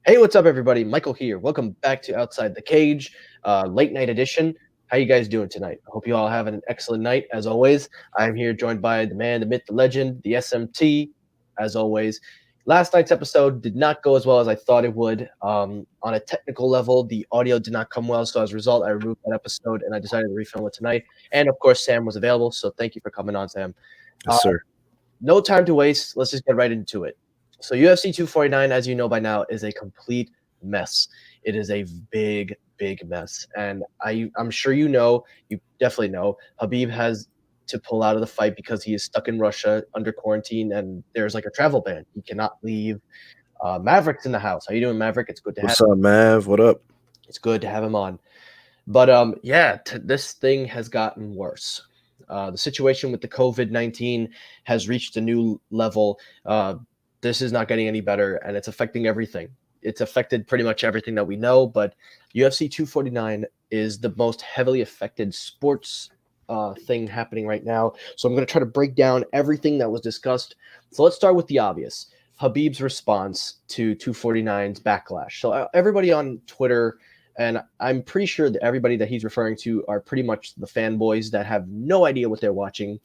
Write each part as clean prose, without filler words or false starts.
Hey, what's up, everybody? Michael here. Welcome back to Outside the Cage, late night edition. How you guys doing tonight? I hope you all have an excellent night. As always, I'm here joined by the man, the myth, the legend, the SMT. As always, last night's episode did not go as well as I thought it would. On a technical level, the audio did not come well, so as a result, I removed that episode and I decided to refilm it tonight. And of course, Sam was available, so thank you for coming on, Sam. Yes, sir. No time to waste. Let's just get right into it. So UFC 249, as you know by now, is a complete mess. It is a big, big mess. And I'm sure you definitely know, Habib has to pull out of the fight because he is stuck in Russia under quarantine and there's like a travel ban. He cannot leave. Maverick's in the house. How you doing, Maverick? It's good to have What's up, Mav? What up? it's good to have him on. But yeah, this thing has gotten worse. The situation with the COVID-19 has reached a new level. This is not getting any better, and it's affecting everything. It's affected pretty much everything that we know, but UFC 249 is the most heavily affected sports thing happening right now. So I'm going to try to break down everything that was discussed. So let's start with the obvious. Habib's response to 249's backlash. So everybody on Twitter, and I'm pretty sure that everybody that he's referring to are pretty much the fanboys that have no idea what they're watching.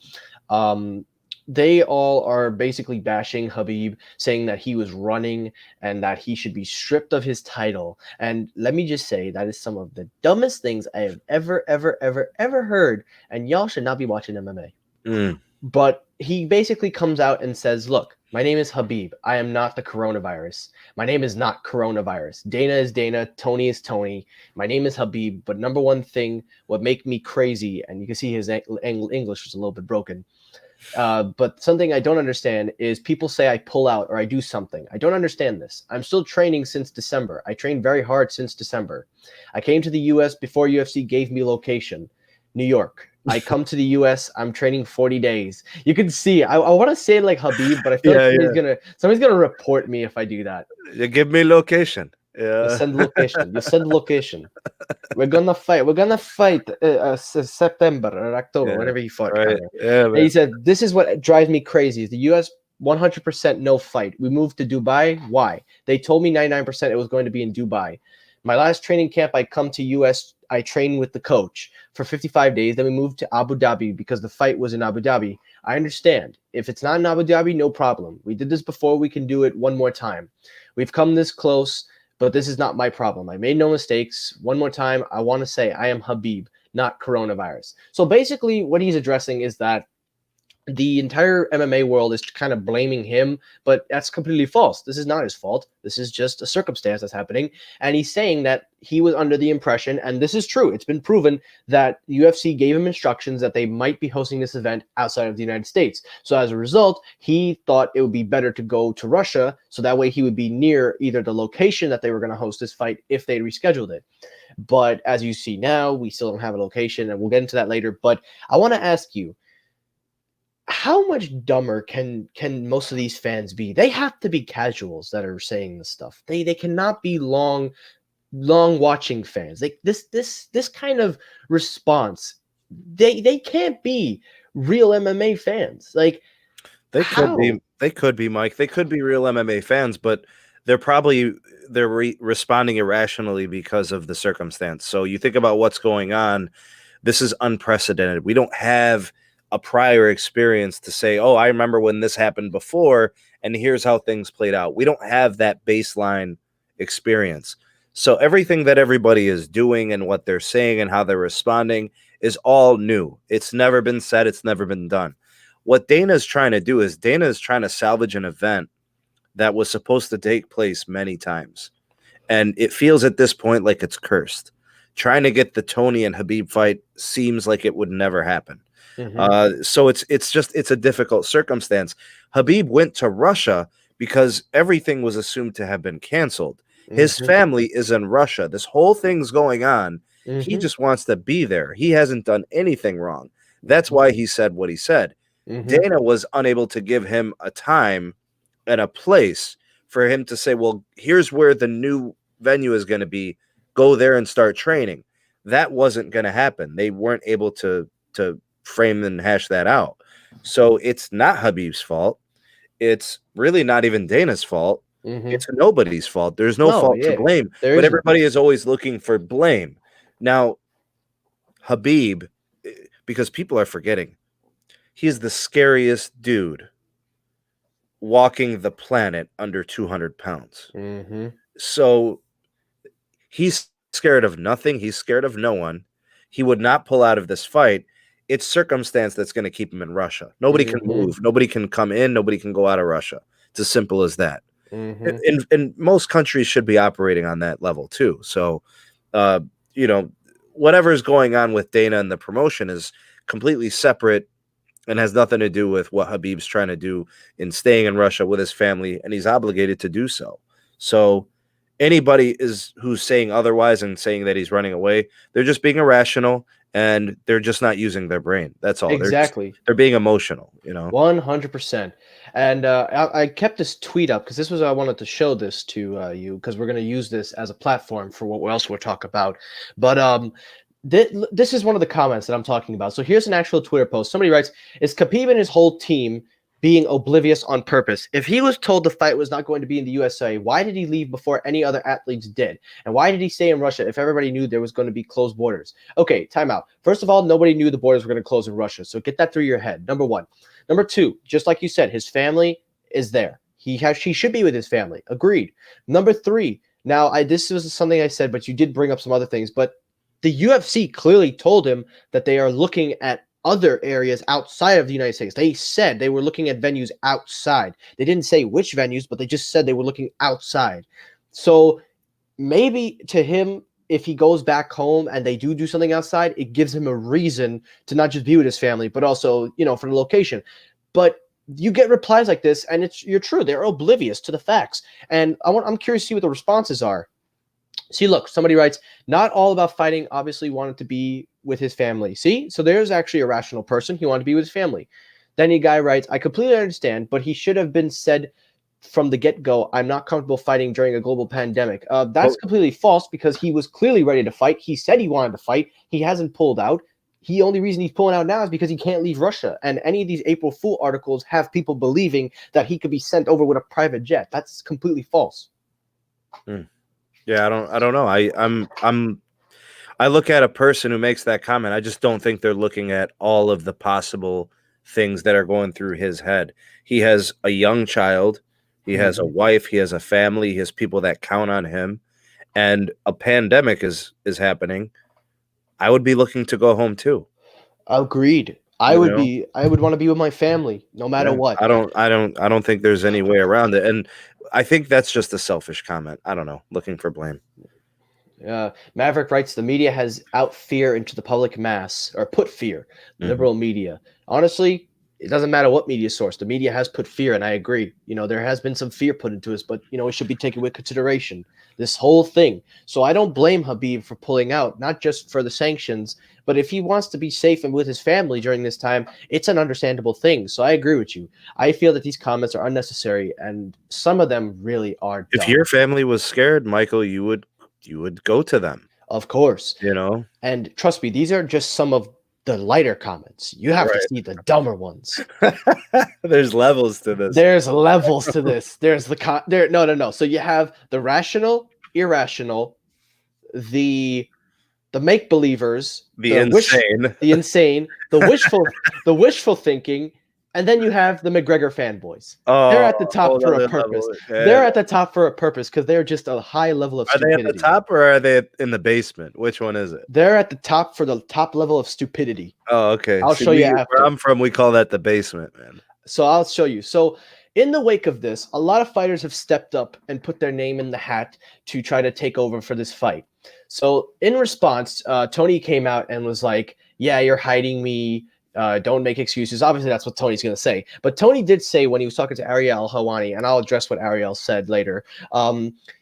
Um, they all are basically bashing Habib, saying that he was running and that he should be stripped of his title. And let me just say, that is some of the dumbest things I have ever heard. And y'all should not be watching MMA. Mm. But he basically comes out and says, look, my name is Habib. I am not the coronavirus. My name is not coronavirus. Dana is Dana. Tony is Tony. My name is Habib. But number one thing, what make me crazy, and you can see his English was a little bit broken. But something I don't understand is people say I pull out or I do something. I don't understand this. I'm still training since December. I trained very hard since December. I came to the U.S. before UFC gave me location, New York. I come to the U.S. I'm training 40 days. You can see. I want to say it like Habib, but I feel like somebody's gonna report me if I do that. You give me location. You Yeah. send location. You send location. We're gonna fight. We're gonna fight September or October, Yeah. whenever he fought. Right. Conor. Yeah, And he man. said, "This is what drives me crazy: is the U.S. 100% no fight. We moved to Dubai. Why? They told me 99% it was going to be in Dubai. My last training camp, I come to U.S. I trained with the coach for 55 days. Then we moved to Abu Dhabi because the fight was in Abu Dhabi. I understand. If it's not in Abu Dhabi, no problem. We did this before. We can do it one more time. We've come this close." But this is not my problem. I made no mistakes. One more time, I want to say I am Habib, not coronavirus. So basically, what he's addressing is that the entire MMA world is kind of blaming him, but that's completely false. This is not his fault. This is just a circumstance that's happening. And he's saying that he was under the impression, and this is true, it's been proven, that UFC gave him instructions that they might be hosting this event outside of the United States. So as a result, he thought it would be better to go to Russia, so that way he would be near either the location that they were going to host this fight if they rescheduled it. But as you see now, we still don't have a location, and we'll get into that later. But I want to ask you, how much dumber can most of these fans be? They have to be casuals that are saying this stuff. They cannot be long watching fans. Like this kind of response, they can't be real MMA fans. Like They could how? be. They could be, Mike. They could be real MMA fans, but they're responding irrationally because of the circumstance. So you think about what's going on. This is unprecedented. We don't have a prior experience to say, "Oh, I remember when this happened before, and here's how things played out." We don't have that baseline experience. So everything that everybody is doing and what they're saying and how they're responding is all new. It's never been said. It's never been done. What Dana's trying to do is Dana is trying to salvage an event that was supposed to take place many times. And it feels at this point like it's cursed. Trying to get the Tony and Habib fight seems like it would never happen. Mm-hmm, So it's a difficult circumstance. Habib went to Russia because everything was assumed to have been canceled. His mm-hmm, family is in Russia. This whole thing's going on. He mm-hmm, just wants to be there. He hasn't done anything wrong. That's why he said what he said. mm-hmm, Dana was unable to give him a time and a place for him to say, well, here's where the new venue is going to be. Go there and start training. That wasn't going to happen. They weren't able to frame and hash that out. So it's not Habib's fault. It's really not even Dana's fault. Mm-hmm. It's nobody's fault. There's no No, fault to yeah, blame, there but isn't. everybody is always looking for blame. Now, Habib, because people are forgetting, he's the scariest dude walking the planet under 200 pounds. Mm-hmm. So he's scared of nothing. He's scared of no one. He would not pull out of this fight. It's circumstance that's going to keep him in Russia. Nobody can Mm-hmm. move. Nobody can come in. Nobody can go out of Russia. It's as simple as that. Mm-hmm. And most countries should be operating on that level too. So, uh, you know, whatever is going on with Dana and the promotion is completely separate and has nothing to do with what Habib's trying to do in staying in Russia with his family, and he's obligated to do so. So anybody who's saying otherwise and saying that he's running away, they're just being irrational and they're just not using their brain. That's all. Exactly. They're being emotional, 100%. And I kept this tweet up because this was I wanted to show this to you because we're going to use this as a platform for what else we'll talk about. But this is one of the comments that I'm talking about. So here's an actual Twitter post. Somebody writes, "Is Khabib and his whole team being oblivious on purpose? If he was told the fight was not going to be in the USA, why did he leave before any other athletes did? And why did he stay in Russia if everybody knew there was going to be closed borders?" Okay, time out. First of all, nobody knew the borders were going to close in Russia. So get that through your head. Number one. Number two, just like you said, his family is there. He should be with his family. Agreed. Number three. Now, this was something I said, but you did bring up some other things. But the UFC clearly told him that they are looking at other areas outside of the United States. They said they were looking at venues outside. They didn't say which venues, but they just said they were looking outside. So maybe to him, if he goes back home and they do something outside, it gives him a reason to not just be with his family, but also, for the location. But you get replies like this, and you're true. They're oblivious to the facts. And I'm curious to see what the responses are. See, look, somebody writes, "Not all about fighting, obviously wanted to be with his family." See, so there's actually a rational person. He wanted to be with his family. Then a guy writes, "I completely understand, but he should have been said from the get-go, I'm not comfortable fighting during a global pandemic." That's completely false because he was clearly ready to fight. He said he wanted to fight. He hasn't pulled out. The only reason he's pulling out now is because he can't leave Russia. And any of these April Fool articles have people believing that he could be sent over with a private jet. That's completely false. Yeah, I don't know. I look at a person who makes that comment. I just don't think they're looking at all of the possible things that are going through his head. He has a young child. He has a wife. He has a family. He has people that count on him. And a pandemic is happening. I would be looking to go home too. Agreed. I would want to be with my family no matter what. I don't think there's any way around it. And I think that's just a selfish comment. I don't know, looking for blame. Maverick writes, "The media has out fear into the public mass, or put fear, liberal media." Honestly, it doesn't matter what media source. The media has put fear, and I agree. There has been some fear put into us, but, it should be taken with consideration, this whole thing. So I don't blame Habib for pulling out, not just for the sanctions, but if he wants to be safe and with his family during this time, it's an understandable thing. So I agree with you. I feel that these comments are unnecessary, and some of them really are dumb. If your family was scared, Michael, you would go to them. Of course. And trust me, these are just some of the lighter comments. You have to see the dumber ones. There's levels to this. There's levels to this. There's no. So you have the rational, irrational, the make-believers, the insane, the wishful thinking, and then you have the McGregor fanboys. They're at the top for a purpose. They're at the top for a purpose because they're just a high level of stupidity. Are they at the top or are they in the basement? Which one is it? They're at the top for the top level of stupidity. Oh, okay. I'll show you after. Where I'm from, we call that the basement, man. So I'll show you. So in the wake of this, a lot of fighters have stepped up and put their name in the hat to try to take over for this fight. So in response, Tony came out and was like, "Yeah, you're hiding me. Don't make excuses." Obviously, that's what Tony's going to say. But Tony did say when he was talking to Ariel Helwani, and I'll address what Ariel said later,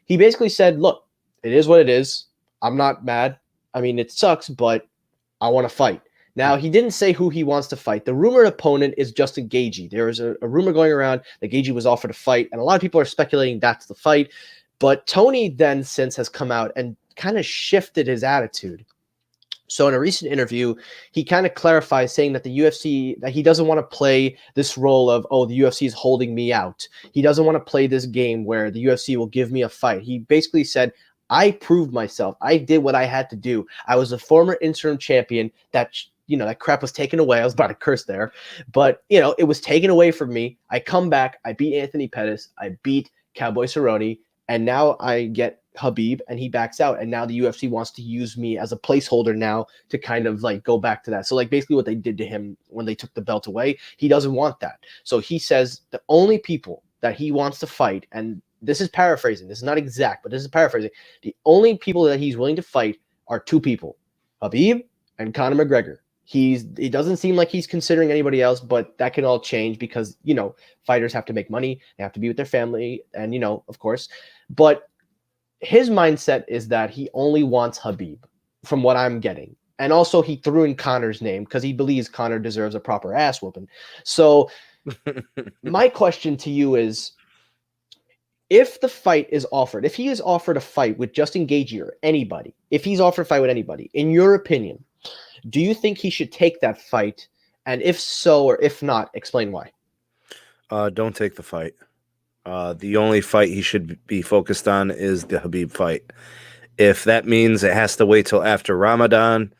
he basically said, "Look, it is what it is. I'm not mad. I mean, it sucks, but I want to fight." Now, he didn't say who he wants to fight. The rumored opponent is Justin Gaethje. There is a rumor going around that Gaethje was offered a fight, and a lot of people are speculating that's the fight. But Tony then since has come out and kind of shifted his attitude. So in a recent interview, he kind of clarifies saying that the UFC that he doesn't want to play this role of, oh, the UFC is holding me out. He doesn't want to play this game where the UFC will give me a fight. He basically said, I proved myself. I did what I had to do. I was a former interim champion that that crap was taken away. I was about to curse there, but it was taken away from me. I come back, I beat Anthony Pettis, I beat Cowboy Cerrone, and now I get Habib and he backs out, and now the UFC wants to use me as a placeholder now to kind of like go back to that. So like basically what they did to him when they took the belt away, he doesn't want that. So he says the only people that he wants to fight, and this is paraphrasing, this is not exact, but this is paraphrasing, the only people that he's willing to fight are two people, Habib and Conor McGregor. It doesn't seem like he's considering anybody else, but that can all change because fighters have to make money, they have to be with their family, and of course, but his mindset is that he only wants Habib, from what I'm getting. And also he threw in Conor's name because he believes Conor deserves a proper ass whooping. So my question to you is, if the fight is offered, if he is offered a fight with Justin Gaethje or anybody, if he's offered a fight with anybody, in your opinion, do you think he should take that fight? And if so, or if not, explain why. Don't take the fight. The only fight he should be focused on is the Habib fight. If that means it has to wait till after Ramadan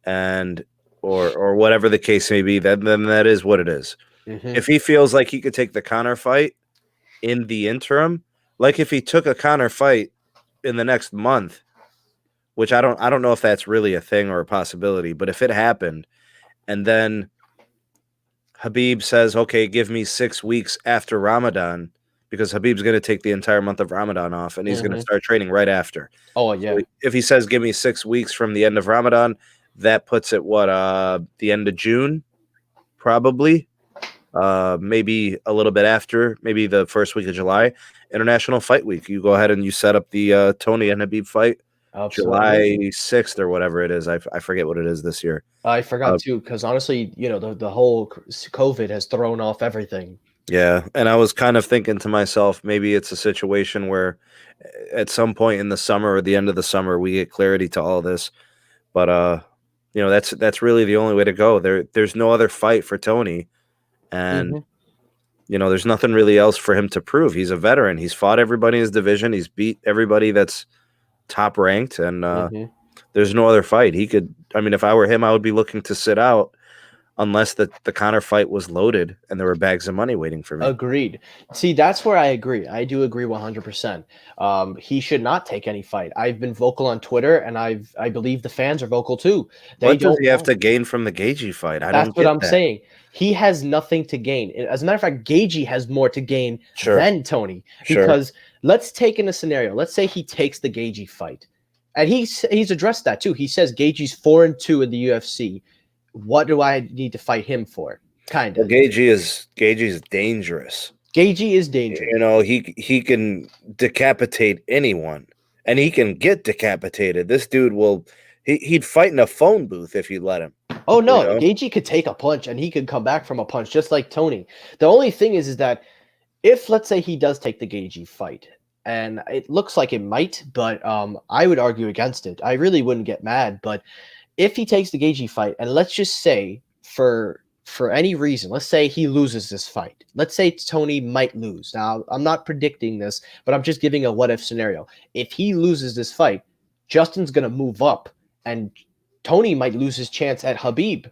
and or whatever the case may be, then that is what it is. Mm-hmm. If he feels like he could take the Conor fight in the interim, like if he took a Conor fight in the next month, which I don't know if that's really a thing or a possibility, but if it happened and then Habib says, okay, give me 6 weeks after Ramadan, because Habib's going to take the entire month of Ramadan off and he's going to start training right after. Oh, yeah. So if he says, give me 6 weeks from the end of Ramadan, that puts it, the end of June, probably. Maybe a little bit after, maybe the first week of July, International Fight Week. You go ahead and you set up the Tony and Habib fight. Absolutely. July 6th or whatever it is. I forget what it is this year. I forgot too, because honestly, the whole COVID has thrown off everything. Yeah, and I was kind of thinking to myself, maybe it's a situation where at some point in the summer or the end of the summer we get clarity to all this. But that's really the only way to go. There's no other fight for Tony, and there's nothing really else for him to prove. He's a veteran. He's fought everybody in his division. He's beat everybody that's top ranked, and there's no other fight he could. I mean, if I were him, I would be looking to sit out unless the Conor fight was loaded and there were bags of money waiting for me. Agreed. See, that's where I agree. I do agree 100%. He should not take any fight. I've been vocal on Twitter, and I believe the fans are vocal too. What does he have to gain from the Gaethje fight? That's what I'm saying. He has nothing to gain. As a matter of fact, Gaethje has more to gain than Tony. Because let's take in a scenario. Let's say he takes the Gaethje fight. And he's addressed that too. He says Gaethje's 4-2 in the UFC. What do I need to fight him for? Kind of. Well, Gaethje is dangerous. Gaethje is dangerous. He can decapitate anyone, and he can get decapitated. This dude he'd fight in a phone booth if you let him. Oh no, Gaethje could take a punch and he could come back from a punch just like Tony. The only thing is that if, let's say, he does take the Gaethje fight, and it looks like it might, but I would argue against it. I really wouldn't get mad, but if he takes the Gaethje fight, and let's just say for any reason, let's say he loses this fight. Let's say Tony might lose. Now, I'm not predicting this, but I'm just giving a what-if scenario. If he loses this fight, Justin's going to move up, and Tony might lose his chance at Habib.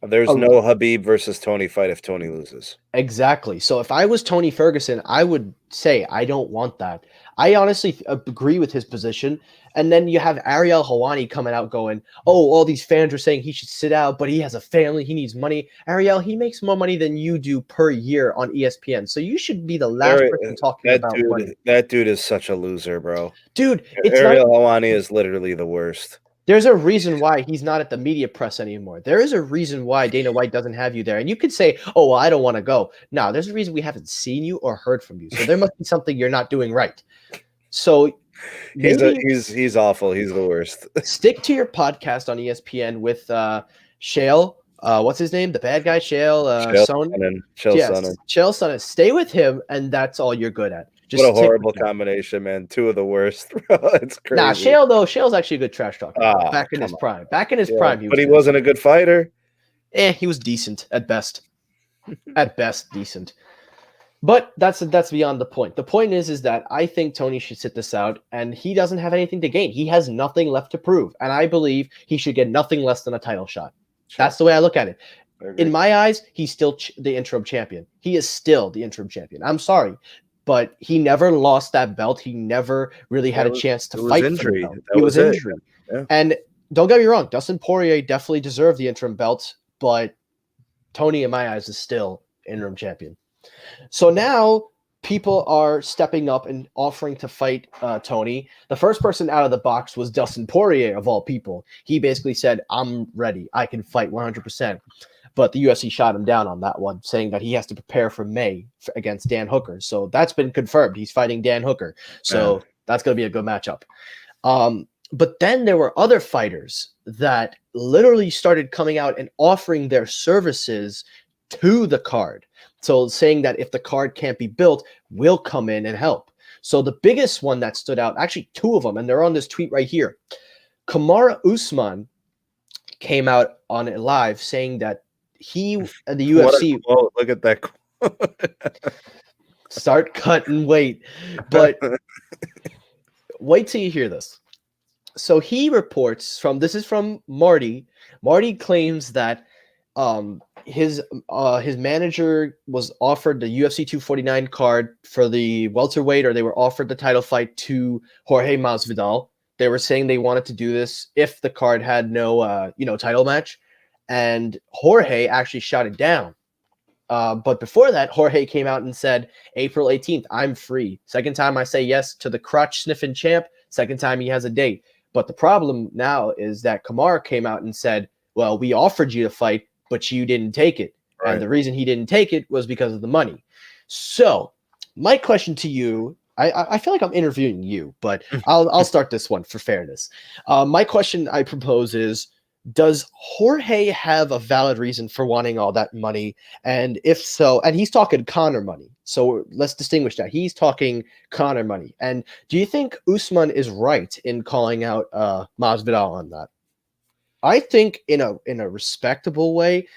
There's no Habib versus Tony fight if Tony loses. Exactly. So if I was Tony Ferguson, I would say I don't want that. I honestly agree with his position. And then you have Ariel Helwani coming out going, oh, all these fans are saying he should sit out, but he has a family. He needs money. Ariel, he makes more money than you do per year on ESPN. So you should be the last person talking about money. That dude is such a loser, bro. Dude, Ariel Helwani is literally the worst. There's a reason why he's not at the media press anymore. There is a reason why Dana White doesn't have you there. And you could say, oh, well, I don't want to go. No, there's a reason we haven't seen you or heard from you. So there must be something you're not doing right. So he's awful. He's the worst. Stick to your podcast on ESPN with Chael. What's his name? The bad guy, Chael Sonnen. Chael Sonnen. Stay with him, and that's all you're good at. What a Just stick with horrible that. combination, man. Two of the worst. Bro. It's Nah, crazy. Shale though, Shale's actually a good trash talker though. Ah, Back in his come on. prime. Back in his Yeah, prime, he but was he good. wasn't a good fighter. He was decent at best. At best, decent. But that's beyond the point. The point is that I think Tony should sit this out, and he doesn't have anything to gain. He has nothing left to prove, and I believe he should get nothing less than a title shot. Sure. That's the way I look at it. I agree. In my eyes, he's still the interim champion. He is still the interim champion. I'm sorry, but he never lost that belt. He never really had a chance to fight for the belt. He was injured. Yeah. And don't get me wrong, Dustin Poirier definitely deserved the interim belt, but Tony, in my eyes, is still interim champion. So now people are stepping up and offering to fight Tony. The first person out of the box was Dustin Poirier, of all people. He basically said, I'm ready. I can fight 100%. But the UFC shot him down on that one, saying that he has to prepare for May against Dan Hooker. So that's been confirmed. He's fighting Dan Hooker. So that's going to be a good matchup. But then there were other fighters that literally started coming out and offering their services to the card. So saying that if the card can't be built, we'll come in and help. So the biggest one that stood out, actually two of them, and they're on this tweet right here. Kamaru Usman came out on it live saying that he and the UFC look at that start cutting weight. But wait till you hear this. So he reports this is from Marty. Marty claims that his manager was offered the UFC 249 card for the welterweight, or they were offered the title fight to Jorge Masvidal. They were saying they wanted to do this if the card had no title match, and Jorge actually shot it down. But before that, Jorge came out and said, April 18th, I'm free. Second time I say yes to the crotch sniffing champ. Second time he has a date. But the problem now is that Kamaru came out and said, well, we offered you to fight, but you didn't take it. Right. And the reason he didn't take it was because of the money. So my question to you, I feel like I'm interviewing you, but I'll start this one for fairness. My question I propose is, does Jorge have a valid reason for wanting all that money? And if so, and he's talking Conor money. So let's distinguish that. He's talking Conor money. And do you think Usman is right in calling out Masvidal on that? I think in a respectable way,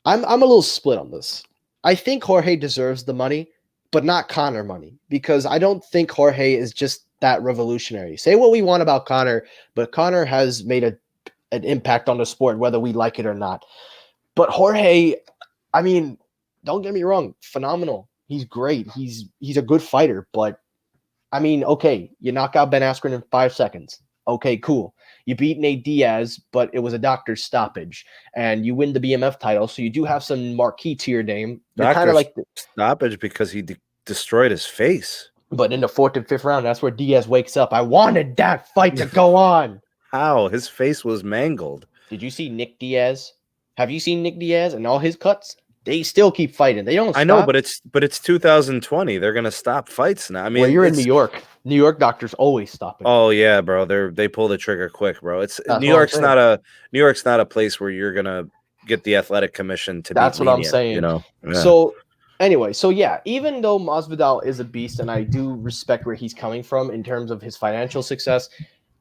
I'm a little split on this. I think Jorge deserves the money, but not Conor money, because I don't think Jorge is just that revolutionary. Say what we want about Conor, but Conor has made an impact on the sport, whether we like it or not. But Jorge, I mean, don't get me wrong, phenomenal. He's great. He's a good fighter, but I mean, okay, you knock out Ben Askren in 5 seconds. Okay, cool. You beat Nate Diaz, but it was a doctor's stoppage, and you win the BMF title, so you do have some marquee to your name. You're kind of like stoppage because he destroyed his face. But in the 4th and 5th round, that's where Diaz wakes up. I wanted that fight to go on. How? His face was mangled. Did you see Nick Diaz? Have you seen Nick Diaz and all his cuts? They still keep fighting. They don't stop. I know, but it's 2020. They're gonna stop fights now. I mean, well, you're in New York. New York doctors always stopping. Oh yeah, bro. They pull the trigger quick, bro. It's New York's not a place where you're gonna get the athletic commission to. That's be what lenient, I'm saying. You know. Yeah. So anyway, even though Masvidal is a beast, and I do respect where he's coming from in terms of his financial success,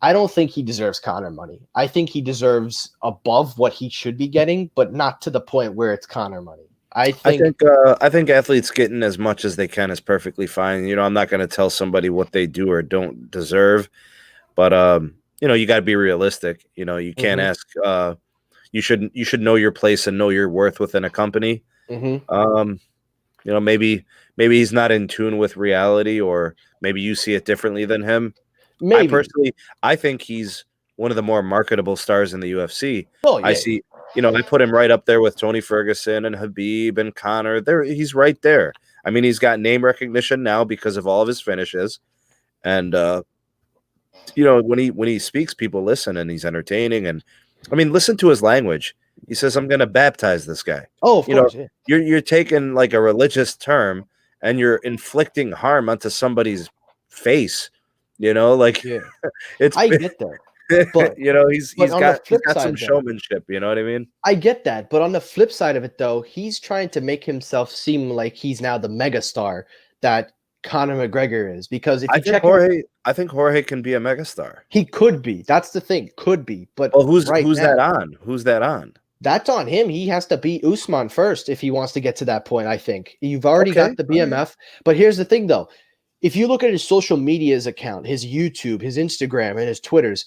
I don't think he deserves Conor money. I think he deserves above what he should be getting, but not to the point where it's Conor money. I think athletes getting as much as they can is perfectly fine. You know, I'm not going to tell somebody what they do or don't deserve, but you know, you got to be realistic. You know, you can't ask. You should know your place and know your worth within a company. You know, maybe he's not in tune with reality, or maybe you see it differently than him. Maybe. I think he's one of the more marketable stars in the UFC. Oh, yeah. I see. You know, I put him right up there with Tony Ferguson and Habib and Conor. He's right there. I mean, he's got name recognition now because of all of his finishes, and you know, when he speaks, people listen, and he's entertaining. And I mean, listen to his language. He says, "I'm going to baptize this guy." Oh, of course. Yeah. You're taking like a religious term and you're inflicting harm onto somebody's face. You know, like I get that. But you know, he's got some showmanship, you know what I mean? I get that, but on the flip side of it though, he's trying to make himself seem like he's now the megastar that Conor McGregor is, because if I you think check him, Jorge can be a megastar. he could be. That's the thing, could be. But Well, right who's that now, on? Who's that on? that's on him. He has to beat Usman first if he wants to get to that point, I think. You've already Okay, got the all right. BMF. But here's the thing, though. If you look at his social media's account, his YouTube, his Instagram, and his Twitters,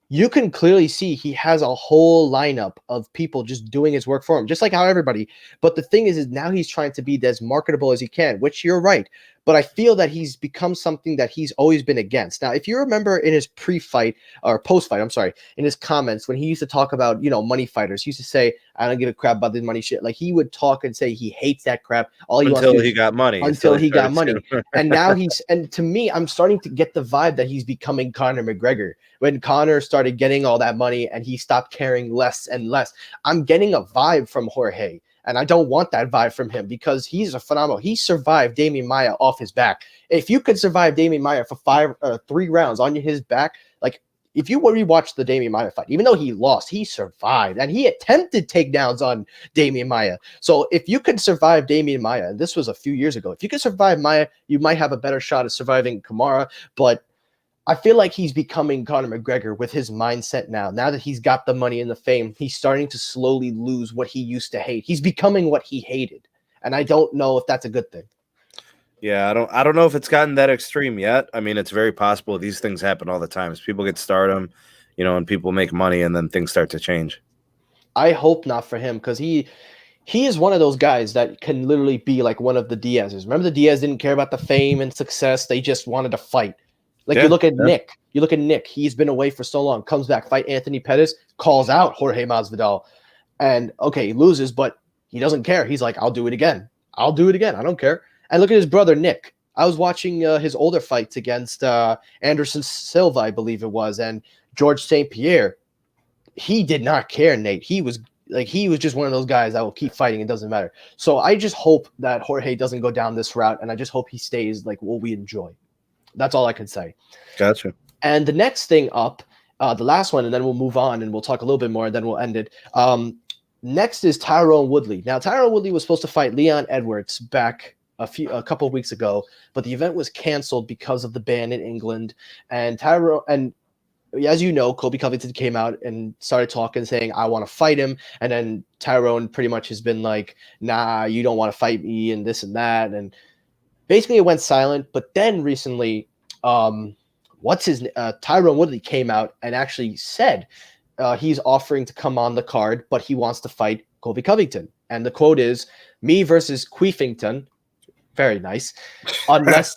you can clearly see he has a whole lineup of people just doing his work for him, just like how everybody. But the thing is now he's trying to be as marketable as he can, which you're right. But I feel that he's become something that he's always been against. Now, if you remember in his pre-fight or post-fight, I'm sorry, in his comments when he used to talk about, money fighters, he used to say, I don't give a crap about this money shit. Like he would talk and say he hates that crap. All he wants to Until do he is got money. until he got started money. to- And now and to me, I'm starting to get the vibe that he's becoming Conor McGregor. When Conor started getting all that money and he stopped caring less and less, I'm getting a vibe from Jorge. And I don't want that vibe from him because he's a phenomenal. He survived Damian Maia off his back. If you could survive Damian Maia for 3 rounds on his back, like if you rewatch the Damian Maia fight, even though he lost, he survived and he attempted takedowns on Damian Maia. So if you could survive Damian Maia, and this was a few years ago, if you could survive Maia, you might have a better shot at surviving Kamara. But I feel like he's becoming Conor McGregor with his mindset now. Now that he's got the money and the fame, he's starting to slowly lose what he used to hate. He's becoming what he hated. And I don't know if that's a good thing. Yeah, I don't know if it's gotten that extreme yet. I mean, it's very possible. These things happen all the time. As people get stardom, and people make money, and then things start to change. I hope not for him because he is one of those guys that can literally be like one of the Diaz's. Remember the Diaz didn't care about the fame and success. They just wanted to fight. Like you look at Nick. You look at Nick. He's been away for so long. Comes back, fight Anthony Pettis, calls out Jorge Masvidal. And, okay, he loses, but he doesn't care. He's like, I'll do it again. I'll do it again. I don't care. And look at his brother, Nick. I was watching his older fights against Anderson Silva, I believe it was, and George St. Pierre. He did not care, Nate. He was just one of those guys that will keep fighting. It doesn't matter. So I just hope that Jorge doesn't go down this route, and I just hope he stays like what we enjoy. That's all I can say. Gotcha. And the next thing up, the last one, and then we'll move on and we'll talk a little bit more, and then we'll end it. Next is Tyrone Woodley. Now, Tyrone Woodley was supposed to fight Leon Edwards back a couple of weeks ago, but the event was canceled because of the ban in England. And as you know, Colby Covington came out and started talking, saying, I want to fight him. And then Tyrone pretty much has been like, nah, you don't want to fight me and this and that. And basically it went silent. But then recently, Tyrone Woodley came out and actually said he's offering to come on the card, but he wants to fight Colby Covington. And the quote is, me versus Queefington. Very nice. Unless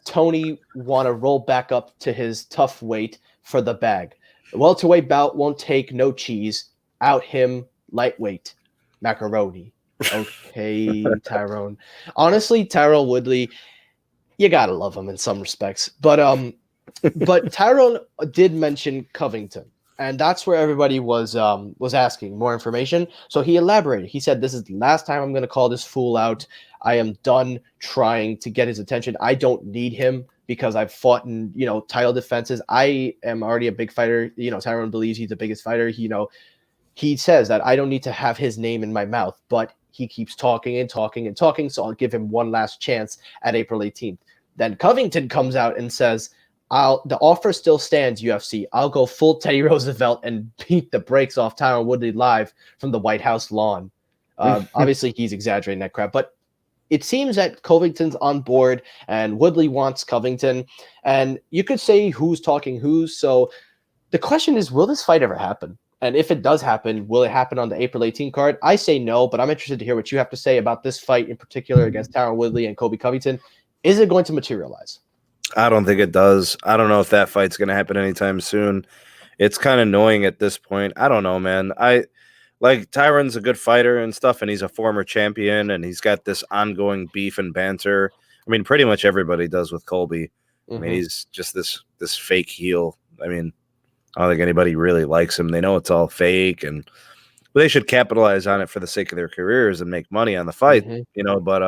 Tony want to roll back up to his tough weight for the bag. The welterweight bout won't take no cheese. Out him lightweight. Macaroni. Okay, Tyrone. Honestly, Tyrone Woodley, you gotta love him in some respects. But Tyrone did mention Covington. And that's where everybody was asking more information. So he elaborated. He said, this is the last time I'm going to call this fool out. I am done trying to get his attention. I don't need him because I've fought in, title defenses. I am already a big fighter. Tyrone believes he's the biggest fighter. He says that I don't need to have his name in my mouth, but he keeps talking and talking and talking. So I'll give him one last chance at April 18th. Then Covington comes out and says, the offer still stands, UFC. I'll go full Teddy Roosevelt and beat the brakes off Tyrone Woodley live from the White House lawn. Obviously, he's exaggerating that crap, but it seems that Covington's on board and Woodley wants Covington. And you could say who's talking who's. So the question is, will this fight ever happen? And if it does happen, will it happen on the April 18th card? I say no, but I'm interested to hear what you have to say about this fight in particular against Tyrone Woodley and Colby Covington. Is it going to materialize? I don't think it does. I don't know if that fight's going to happen anytime soon. It's kind of annoying at this point. I don't know, man. Tyron's a good fighter and stuff, and he's a former champion, and he's got this ongoing beef and banter. I mean, pretty much everybody does with Colby. Mm-hmm. I mean, he's just this fake heel. I mean, I don't think anybody really likes him. They know it's all fake, and they should capitalize on it for the sake of their careers and make money on the fight, But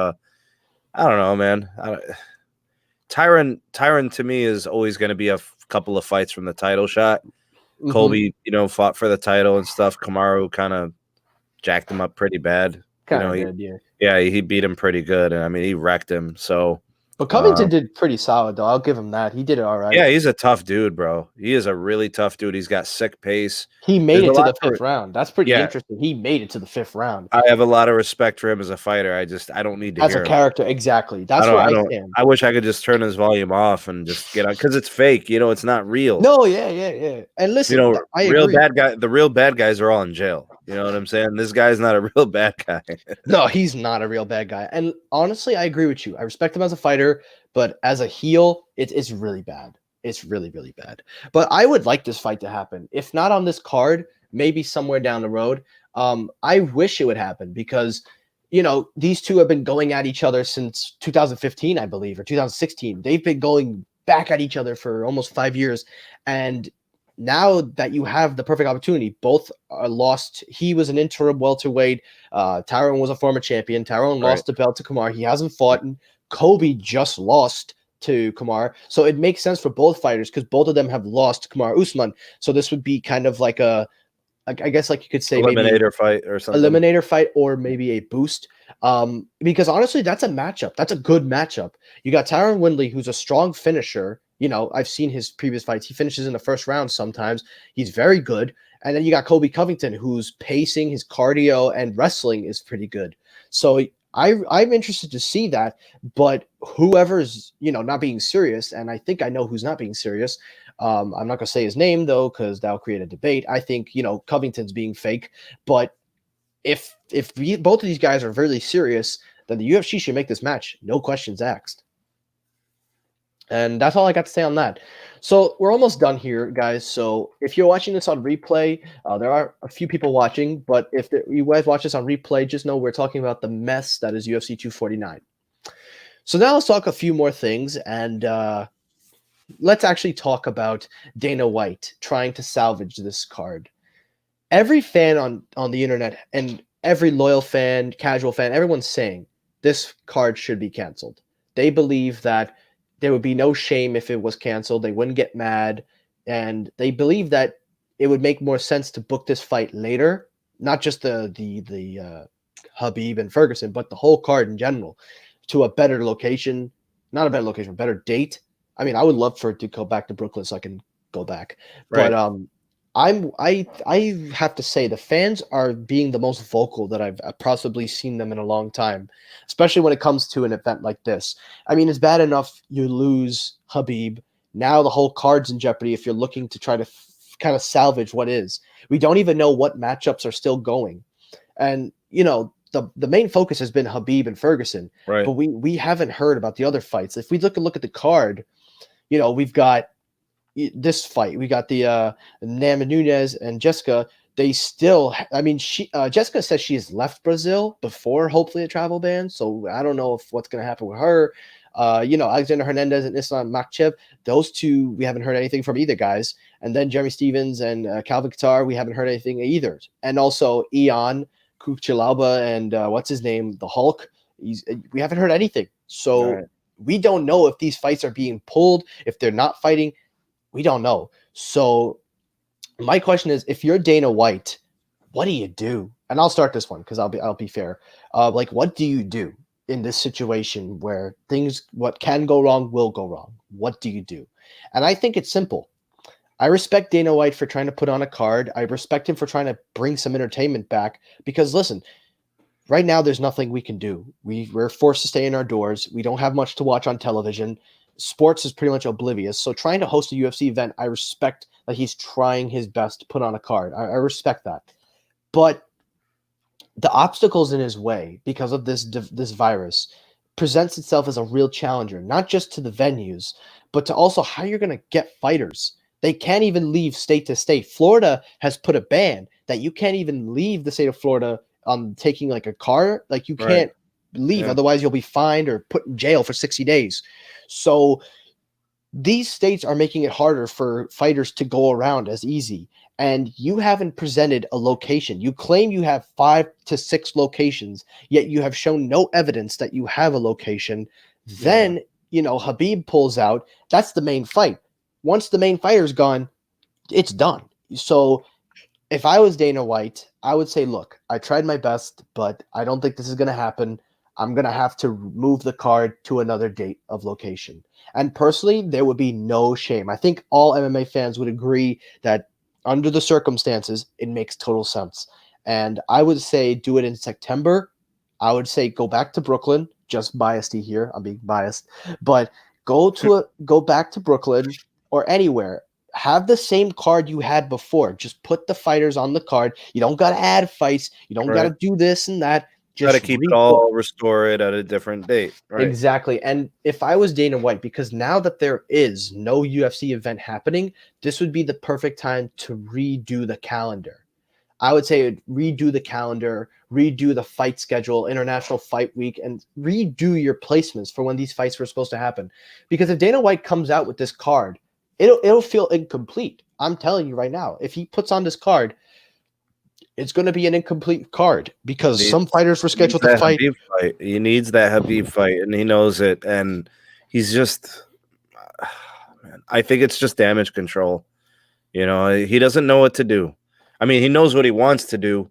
I don't know, man. Tyron to me is always going to be a couple of fights from the title shot. Mm-hmm. Colby, fought for the title and stuff. Kamaru kind of jacked him up pretty bad. He beat But Covington did pretty solid, though. I'll give him that. He did it all right. Yeah, he's a tough dude, bro. He is a really tough dude. He's got sick pace. He made There's a it to lot the for 5th round. That's pretty yeah. interesting. He made it to the 5th round. I have a lot of respect for him as a fighter. I don't need to As a hear him. character, exactly. I That's don't where I I don't stand. I wish I could just turn his volume off and just get on because it's fake, it's not real. No, yeah. And listen, I Real agree. bad guy the real bad guys are all in jail. You know what I'm saying? This guy's not a real bad guy. No, he's not a real bad guy. And honestly, I agree with you. I respect him as a fighter, but as a heel, it's really bad. It's really, really bad. But I would like this fight to happen. If not on this card, maybe somewhere down the road. I wish it would happen because, these two have been going at each other since 2015, I believe, or 2016. They've been going back at each other for almost 5 years. And now that you have the perfect opportunity, both are lost. He was an interim welterweight. Tyrone was a former champion. Tyrone lost the belt to Kumar. He hasn't fought. And Kobe just lost to Kumar. So it makes sense for both fighters because both of them have lost Kumar Usman. So this would be kind of like I guess like you could say Eliminator fight or something. Eliminator fight or maybe a boost. Because honestly, that's a matchup. That's a good matchup. You got Tyron Woodley, who's a strong finisher. I've seen his previous fights. He finishes in the first round sometimes. He's very good. And then you got Kobe Covington, whose pacing, his cardio, and wrestling is pretty good. So I'm interested to see that. But whoever's, not being serious, and I think I know who's not being serious. I'm not going to say his name, though, because that'll create a debate. I think, Covington's being fake. But if both of these guys are really serious, then the UFC should make this match. No questions asked. And that's all I got to say on that. So we're almost done here, guys. So if you're watching this on replay, there are a few people watching. But if you guys watch this on replay, just know we're talking about the mess that is UFC 249. So now let's talk a few more things. And let's actually talk about Dana White trying to salvage this card. Every fan on the internet and every loyal fan, casual fan, everyone's saying this card should be canceled. They believe that there would be no shame if it was canceled. They wouldn't get mad. And they believe that it would make more sense to book this fight later, not just the Habib and Ferguson, but the whole card in general, to a better location. Not a better location, a better date. I mean, I would love for it to go back to Brooklyn so I can go back. Right. But I have to say the fans are being the most vocal that I've possibly seen them in a long time, especially when it comes to an event like this. I mean, it's bad enough you lose Habib. Now the whole card's in jeopardy if you're looking to try to kind of salvage what is. We don't even know what matchups are still going. And, the main focus has been Habib and Ferguson, right? But we haven't heard about the other fights. If we look at the card, we've got this fight. We got the Nama Nunes and Jessica. They still, Jessica says she has left Brazil before hopefully a travel ban. So I don't know what's going to happen with her. Alexander Hernandez and Islam Makhachev, those two, we haven't heard anything from either guys. And then Jeremy Stevens and Calvin Kattar, we haven't heard anything either. And also Ion Kuchilauba and what's his name? The Hulk. We haven't heard anything. So we don't know if these fights are being pulled, if they're not fighting. We don't know. So my question is, if you're Dana White, what do you do? And I'll start this one because I'll be fair. What do you do in this situation where what can go wrong will go wrong? What do you do? And I think it's simple. I respect Dana White for trying to put on a card. I respect him for trying to bring some entertainment back because listen, right now there's nothing we can do. We're forced to stay in our doors. We don't have much to watch on television. Sports is pretty much oblivious. So trying to host a UFC event, I respect that he's trying his best to put on a card. I respect that. But the obstacles in his way because of this virus presents itself as a real challenger, not just to the venues, but to also how you're going to get fighters. They can't even leave state to state. Florida has put a ban that you can't even leave the state of Florida on taking like a car. Like you can't leave. Yeah. Otherwise you'll be fined or put in jail for 60 days. So these states are making it harder for fighters to go around as easy. And you haven't presented a location. You claim you have 5 to 6 locations, yet you have shown no evidence that you have a location. Then, Habib pulls out. That's the main fight. Once the main fighter's gone, it's done. So if I was Dana White, I would say, look, I tried my best, but I don't think this is going to happen. I'm going to have to move the card to another date of location. And personally, there would be no shame. I think all MMA fans would agree that under the circumstances, it makes total sense. And I would say do it in September. I would say go back to Brooklyn. Just biased here. I'm being biased. But go back to Brooklyn or anywhere. Have the same card you had before. Just put the fighters on the card. You don't got to add fights. You don't got Right. to do this and that. Got to Just keep it rebook. all, restore it at a different date. Right. Exactly. And if I was Dana White, because now that there is no UFC event happening, this would be the perfect time to redo the calendar. I would say redo the calendar, redo the fight schedule, International Fight Week, and redo your placements for when these fights were supposed to happen. Because if Dana White comes out with this card, it'll feel incomplete. I'm telling you right now. If he puts on this card, it's going to be an incomplete card because some fighters were scheduled to fight. Habib fight. He needs that Habib fight, and he knows it. And he's just, man, I think it's just damage control. You know, he doesn't know what to do. I mean, he knows what he wants to do,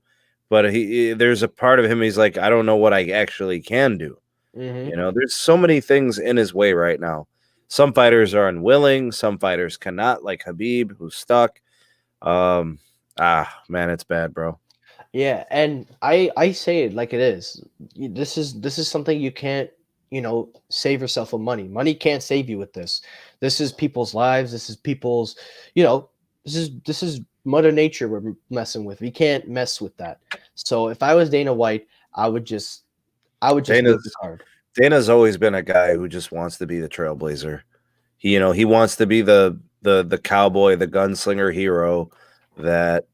but there's a part of him. He's like, I don't know what I actually can do. Mm-hmm. You know, there's so many things in his way right now. Some fighters are unwilling. Some fighters cannot, like Habib, who's stuck. Man, it's bad, bro. Yeah, and I say it like it is. This is something you can't, save yourself of money. Money can't save you with this. This is people's lives. This is people's, this is Mother Nature we're messing with. We can't mess with that. So if I was Dana White, I would just move the Dana's card. Dana's always been a guy who just wants to be the trailblazer. He wants to be the cowboy, the gunslinger hero that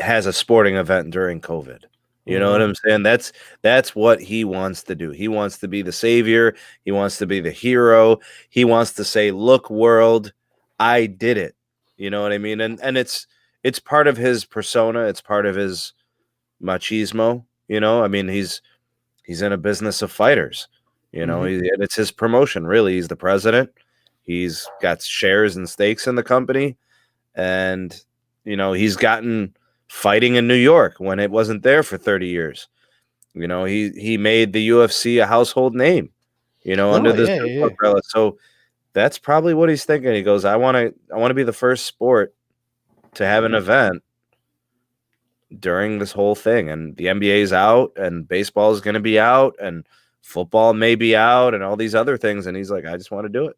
has a sporting event during COVID. You know what I'm saying? That's what he wants to do. He wants to be the savior. He wants to be the hero. He wants to say, "Look, world, I did it." You know what I mean? And it's part of his persona. It's part of his machismo. I mean, he's in a business of fighters. Mhm. It's his promotion. Really, he's the president. He's got shares and stakes in the company, and he's gotten fighting in New York when it wasn't there for 30 years. He made the UFC a household name, under No, this yeah, yeah, yeah. umbrella. So that's probably what he's thinking. He goes, I want to be the first sport to have an event during this whole thing. And the NBA is out and baseball is going to be out and football may be out and all these other things. And he's like, I just want to do it.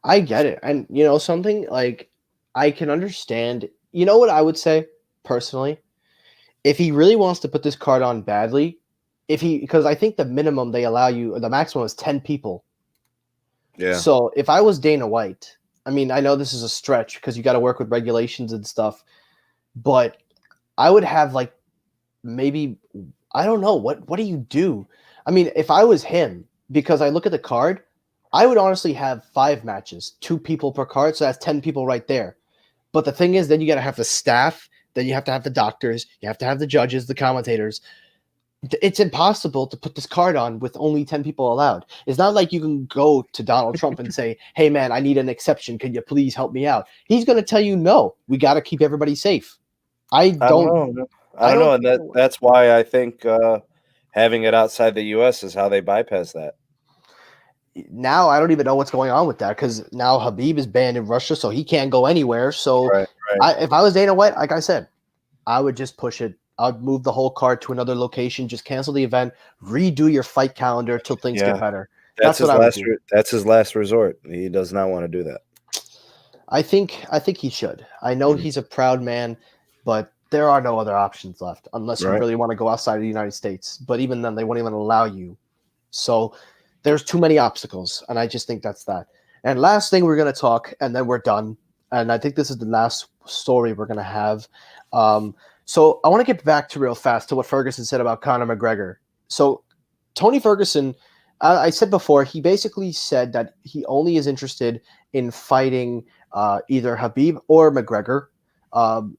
I get it. And something like I can understand. You know what I would say personally? If he really wants to put this card on badly, because I think the minimum they allow you, the maximum is 10 people. Yeah. So if I was Dana White, I mean, I know this is a stretch because you got to work with regulations and stuff, but I would have like maybe, I don't know, what do you do? I mean, if I was him, because I look at the card, I would honestly have 5 matches, 2 people per card, so that's 10 people right there. But the thing is, then you got to have the staff, then you have to have the doctors, you have to have the judges, the commentators. It's impossible to put this card on with only 10 people allowed. It's not like you can go to Donald Trump and say, hey, man, I need an exception. Can you please help me out? He's going to tell you, no, we got to keep everybody safe. I don't know. I I don't know. don't And that's why I think having it outside the US is how they bypass that. now I don't even know what's going on with that because now Habib is banned in Russia, so he can't go anywhere. So Right, right. if I was Dana White, like I said, I would just push it. I'd move the whole card to another location, just cancel the event, redo your fight calendar till things get Yeah. better. That's That's what his I would last do. that's his last resort. He does not want to do that. I think he should. I know Mhm. he's a proud man, but there are no other options left unless you Right. really want to go outside of the United States. But even then, they won't even allow you. So there's too many obstacles, and I just think that's that. And last thing we're gonna talk, and then we're done. And I think this is the last story we're gonna have. So I want to get back to real fast to what Ferguson said about Conor McGregor. So Tony Ferguson, I said before, he basically said that he only is interested in fighting either Habib or McGregor.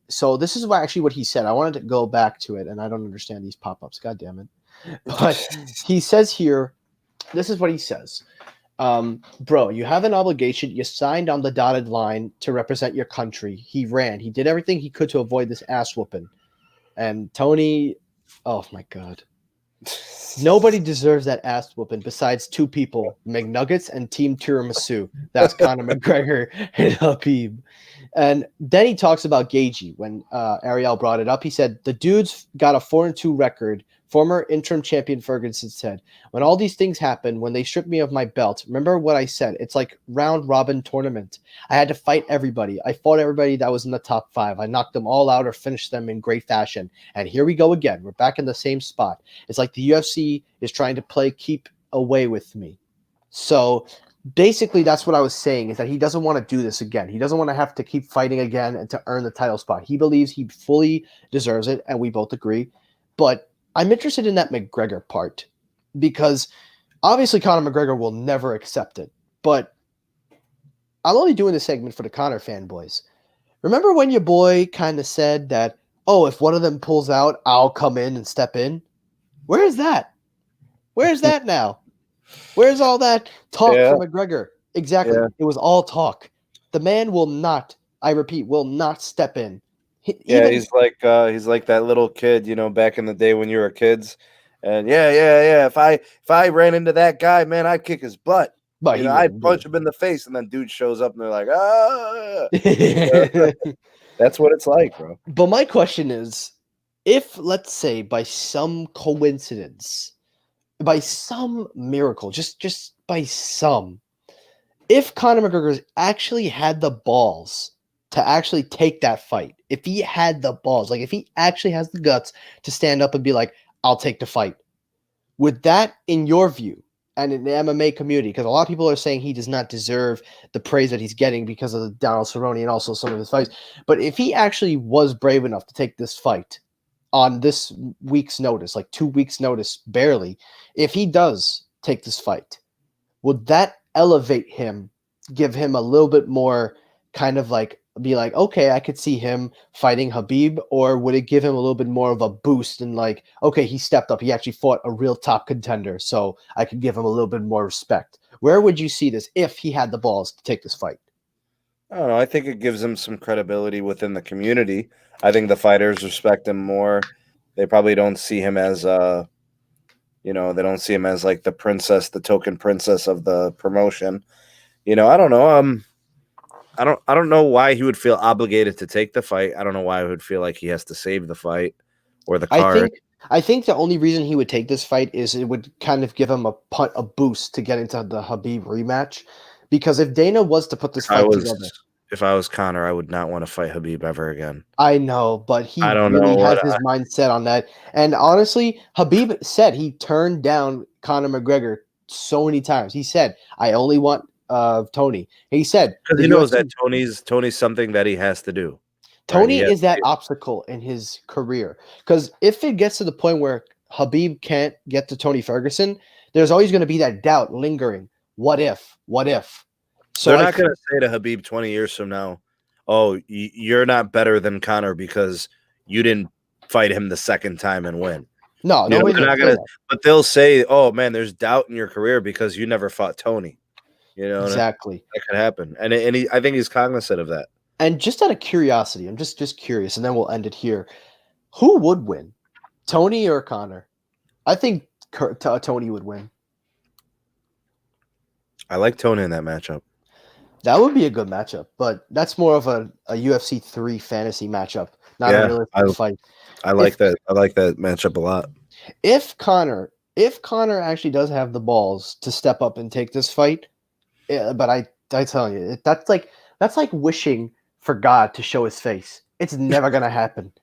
So this is actually what he said. I wanted to go back to it, and I don't understand these pop-ups. God damn it! But he says here, this is what he says. Bro, you have an obligation. You signed on the dotted line to represent your country. He ran. He did everything he could to avoid this ass whooping. And Tony, oh my God. Nobody deserves that ass whooping besides two people, McNuggets and Team Tiramisu. That's Conor McGregor and Habib. And then he talks about Gagey when Ariel brought it up. He said, the dude's got a 4-2 record. Former interim champion Ferguson said, when all these things happened, when they stripped me of my belt, remember what I said? It's like round robin tournament. I had to fight everybody. I fought everybody that was in the top 5. I knocked them all out or finished them in great fashion. And here we go again. We're back in the same spot. It's like the UFC is trying to play keep away with me. So basically that's what I was saying, is that he doesn't want to do this again. He doesn't want to have to keep fighting again and to earn the title spot. He believes he fully deserves it, and we both agree. But I'm interested in that McGregor part because obviously Conor McGregor will never accept it. But I'm only doing this segment for the Conor fanboys. Remember when your boy kind of said that, oh, if one of them pulls out, I'll come in and step in? Where is that? Where's that now? Where's all that talk from McGregor? Exactly. Yeah. It was all talk. The man will not, I repeat, will not step in. He's like that little kid, you know, back in the day when you were kids. And if I ran into that guy, man, I'd kick his butt. But you know, I'd punch him in the face, and then dude shows up and they're like, ah. That's what it's like, bro. But my question is, if, let's say, by some coincidence, by some miracle, just by some, if Conor McGregor actually had the balls to actually take that fight, if he had the balls, like if he actually has the guts to stand up and be like, I'll take the fight, would that, in your view, and in the MMA community, because a lot of people are saying he does not deserve the praise that he's getting because of the Donald Cerrone and also some of his fights, but if he actually was brave enough to take this fight on this week's notice, like 2 weeks notice, barely, if he does take this fight, would that elevate him, give him a little bit more kind of like, be like, okay, I could see him fighting Habib, or would it give him a little bit more of a boost and like, okay, he stepped up, he actually fought a real top contender, so I could give him a little bit more respect? Where would you see this if he had the balls to take this fight? I don't know. I think it gives him some credibility within the community. I think the fighters respect him more. They probably don't see him as they don't see him as like the princess, the token princess of the promotion. You know, I don't know. I don't know why he would feel obligated to take the fight. I don't know why he would feel like he has to save the fight or the card. I think the only reason he would take this fight is it would kind of give him a boost to get into the Habib rematch. Because if Dana was to put this fight together, if I was Conor, I would not want to fight Habib ever again. I know, but he really has his mindset on that. And honestly, Habib said he turned down Conor McGregor so many times. He said, I only want Tony. He said, because he knows that Tony's something that he has to do. Tony is that obstacle in his career. Because if it gets to the point where Habib can't get to Tony Ferguson, there's always going to be that doubt lingering. What if? What if? So they're not going to say to Habib 20 years from now, oh, you're not better than Conor because you didn't fight him the second time and win. No, they're not going to. But they'll say, oh, man, there's doubt in your career because you never fought Tony. You know, exactly. That could happen. And I think he's cognizant of that. And just out of curiosity, I'm just curious, and then we'll end it here. Who would win, Tony or Conor? I think Tony would win. I like Tony in that matchup. That would be a good matchup, but that's more of a UFC 3 fantasy matchup, not a realistic fight. I like that. I like that matchup a lot. If Conor actually does have the balls to step up and take this fight, but I tell you, that's like wishing for God to show his face. It's never gonna happen.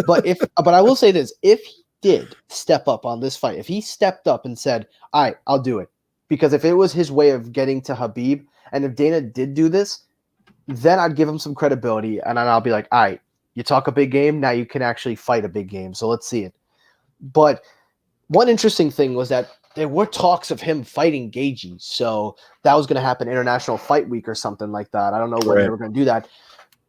But I will say this: if he did step up on this fight, if he stepped up and said, "All right, I'll do it," because if it was his way of getting to Habib, and if Dana did do this, then I'd give him some credibility, and then I'll be like, "All right, you talk a big game, now you can actually fight a big game. So let's see it." But one interesting thing was that there were talks of him fighting Gagey, so that was going to happen International Fight Week or something like that. I don't know when they were going to do that.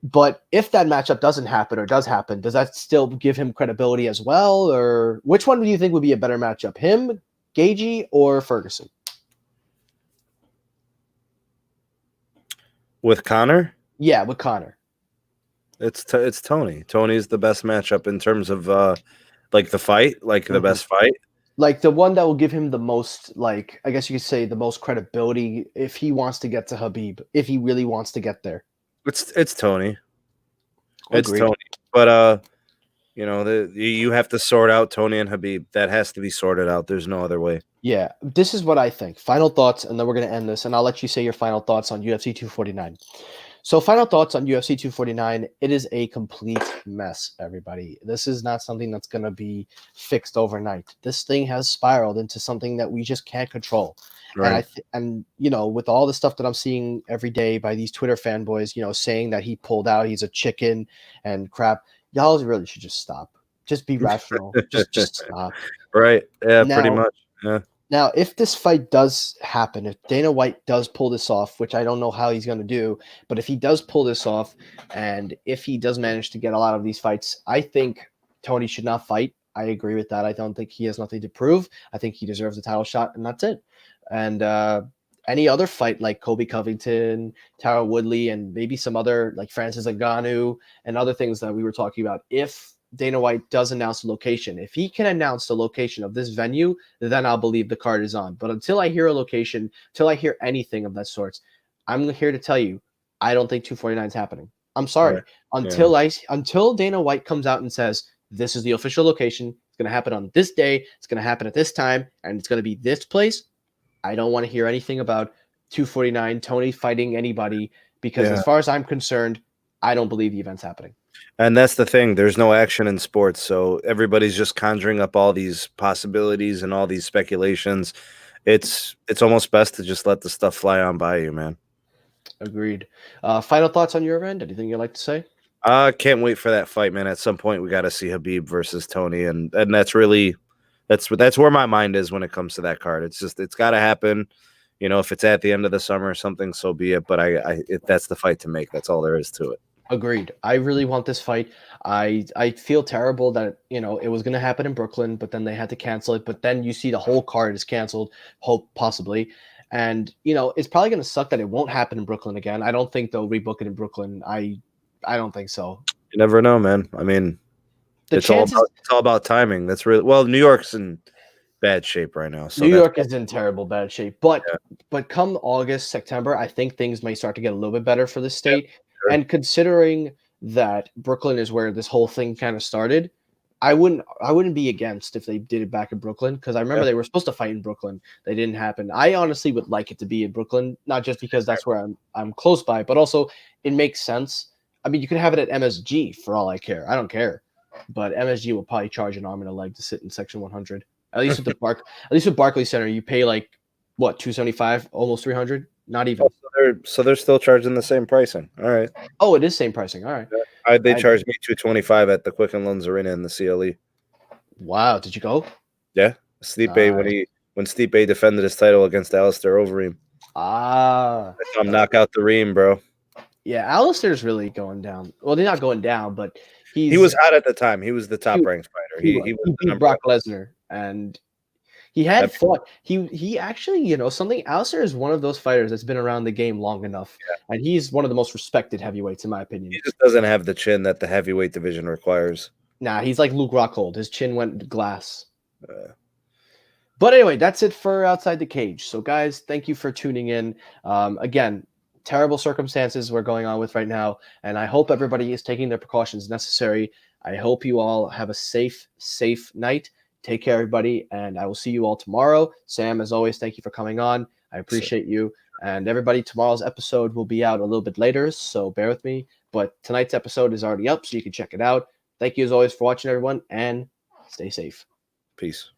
But if that matchup doesn't happen or does happen, does that still give him credibility as well? Or which one do you think would be a better matchup, him, Gagey, or Ferguson? With Conor? Yeah, with Conor. It's Tony. Tony's the best matchup in terms of like the fight, like the best fight. Like the one that will give him the most, like I guess you could say the most credibility if he wants to get to Habib, if he really wants to get there. It's Tony. It's Agreed. Tony. But you have to sort out Tony and Habib. That has to be sorted out. There's no other way. Yeah, this is what I think. Final thoughts, and then we're gonna end this, and I'll let you say your final thoughts on UFC 249. So, final thoughts on UFC 249. It is a complete mess, everybody. This is not something that's gonna be fixed overnight. This thing has spiraled into something that we just can't control. Right. And with all the stuff that I'm seeing every day by these Twitter fanboys, saying that he pulled out, he's a chicken and crap. Y'all really should just stop. Just be rational. Just stop. Right. Yeah, pretty Now, much. Yeah. now, if this fight does happen, if Dana White does pull this off, which I don't know how he's going to do, but if he does pull this off, and if he does manage to get a lot of these fights, I think Tony should not fight. I agree with that. I don't think he has nothing to prove. I think he deserves a title shot, and that's it. And any other fight like Kobe Covington, Tara Woodley, and maybe some other like Francis Ngannou and other things that we were talking about, if Dana White does announce the location, if he can announce the location of this venue, then I'll believe the card is on. But until I hear a location, until I hear anything of that sort, I'm here to tell you, I don't think 249 is happening. I'm sorry. Right. Until Dana White comes out and says this is the official location, it's going to happen on this day, it's going to happen at this time, and it's going to be this place. I don't want to hear anything about 249 Tony fighting anybody because as far as I'm concerned, I don't believe the event's happening. And that's the thing. There's no action in sports, so everybody's just conjuring up all these possibilities and all these speculations. It's almost best to just let the stuff fly on by you, man. Agreed. Final thoughts on your end? Anything you'd like to say? I can't wait for that fight, man. At some point, we got to see Habib versus Tony, and that's really that's where my mind is when it comes to that card. It's got to happen. If it's at the end of the summer or something, so be it. But that's the fight to make. That's all there is to it. Agreed. I really want this fight. I feel terrible that it was going to happen in Brooklyn, but then they had to cancel it. But then you see the whole card is canceled, hope possibly, and it's probably going to suck that it won't happen in Brooklyn again. I don't think they'll rebook it in Brooklyn. I don't think so. You never know, man. I mean, it's all about timing. That's really well. New York's in bad shape right now. So New York is in terrible bad shape. But come August, September, I think things may start to get a little bit better for the state. Yeah, sure. And considering that Brooklyn is where this whole thing kind of started, I wouldn't be against if they did it back in Brooklyn, because I remember they were supposed to fight in Brooklyn. They didn't happen. I honestly would like it to be in Brooklyn, not just because that's where I'm close by, but also it makes sense. I mean, you could have it at MSG for all I care. I don't care. But MSG will probably charge an arm and a leg to sit in section 100. At least with Barclays Center, you pay like what, 275, almost 300, not even. So they're still charging the same pricing. All right. Oh, it is same pricing. All right. They charged me $225 at the Quicken Loans Arena in the CLE. Wow, did you go? Yeah, Stipe when Stipe defended his title against Alistair Overeem. I saw him knock out the Reem, bro. Yeah, Alistair's really going down. Well, they're not going down, but he was hot at the time. He was the top ranked fighter. He was beat Brock Lesnar, and he had fought. He actually, something. Alistair is one of those fighters that's been around the game long enough, and he's one of the most respected heavyweights in my opinion. He just doesn't have the chin that the heavyweight division requires. Nah, he's like Luke Rockhold. His chin went glass. But anyway, that's it for Outside the Cage. So, guys, thank you for tuning in. Again, terrible circumstances we're going on with right now, and I hope everybody is taking their precautions necessary. I hope you all have a safe night. Take care, everybody, and I will see you all tomorrow. Sam, as always, thank you for coming on. I appreciate you. And everybody, tomorrow's episode will be out a little bit later, so bear with me. But tonight's episode is already up, so you can check it out. Thank you, as always, for watching, everyone, and stay safe. Peace.